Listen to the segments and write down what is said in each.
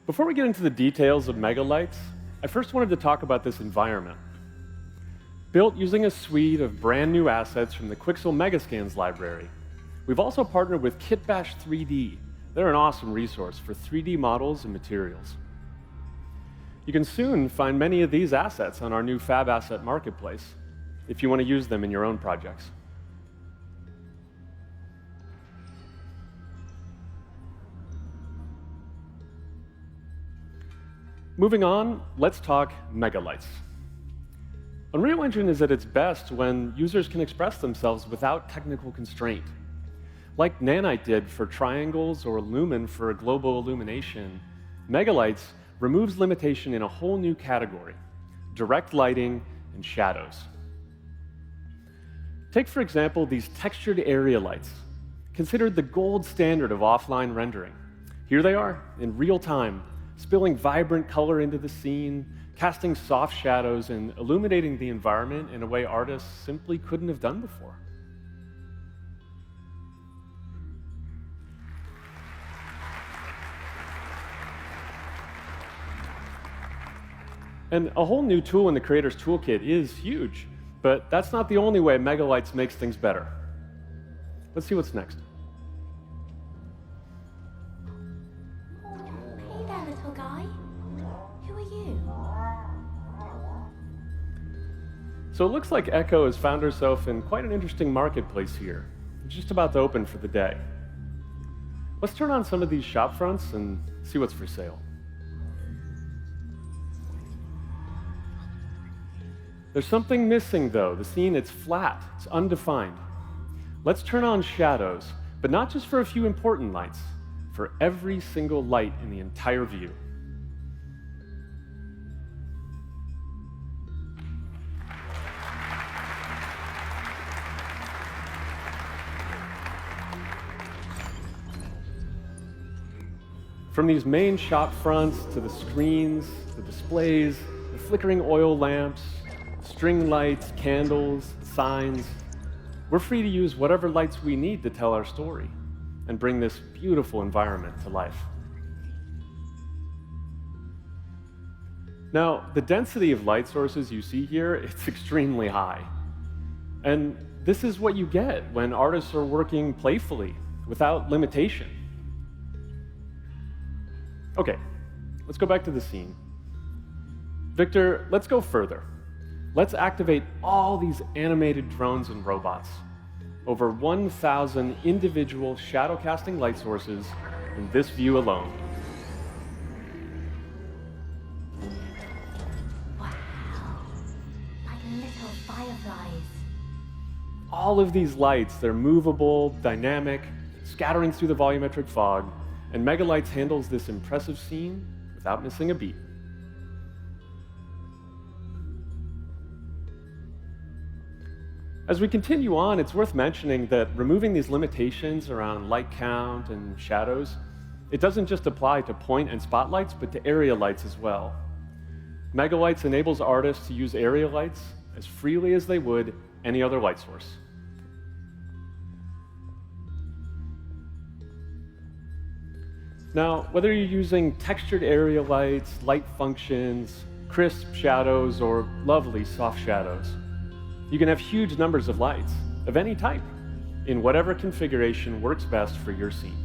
Before we get into the details of megalights, I first wanted to talk about this environment. Built using a suite of brand new assets from the Quixel Megascans library, we've also partnered with Kitbash 3D. They're an awesome resource for 3D models and materials. You can soon find many of these assets on our new Fab Asset Marketplace if you want to use them in your own projects. Moving on, let's talk megalights. Unreal Engine is at its best when users can express themselves without technical constraint. Like Nanite did for triangles or Lumen for a global illumination, megalights removes limitation in a whole new category: direct lighting and shadows. Take, for example, these textured area lights, considered the gold standard of offline rendering. Here they are, in real time, spilling vibrant color into the scene, casting soft shadows, and illuminating the environment in a way artists simply couldn't have done before. And a whole new tool in the Creator's Toolkit is huge, but that's not the only way megalights makes things better. Let's see what's next. Hey there, little guy. Who are you? So it looks like Echo has found herself in quite an interesting marketplace here. It's just about to open for the day. Let's turn on some of these shop fronts and see what's for sale. There's something missing, though. The scene, it's flat, it's undefined. Let's turn on shadows, but not just for a few important lights, for every single light in the entire view. From these main shop fronts to the screens, the displays, the flickering oil lamps, string lights, candles, signs, we're free to use whatever lights we need to tell our story and bring this beautiful environment to life. Now, the density of light sources you see here, it's extremely high. And this is what you get when artists are working playfully, without limitation. Okay, let's go back to the scene. Victor, let's go further. Let's activate all these animated drones and robots. Over 1,000 individual shadow-casting light sources in this view alone. Wow. Like little fireflies. All of these lights, they're movable, dynamic, scattering through the volumetric fog, and Megalights handles this impressive scene without missing a beat. As we continue on, it's worth mentioning that removing these limitations around light count and shadows, it doesn't just apply to point and spotlights, but to area lights as well. Megalights enables artists to use area lights as freely as they would any other light source. Now, whether you're using textured area lights, light functions, crisp shadows, or lovely soft shadows, you can have huge numbers of lights, of any type, in whatever configuration works best for your scene.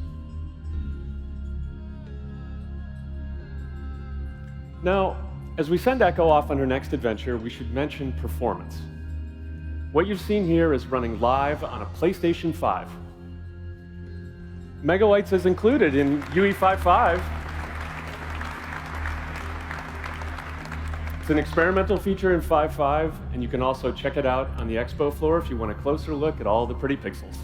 Now, as we send Echo off on her next adventure, we should mention performance. What you've seen here is running live on a PlayStation 5. Megalights is included in UE5.5. It's an experimental feature in 5.5, and you can also check it out on the expo floor if you want a closer look at all the pretty pixels.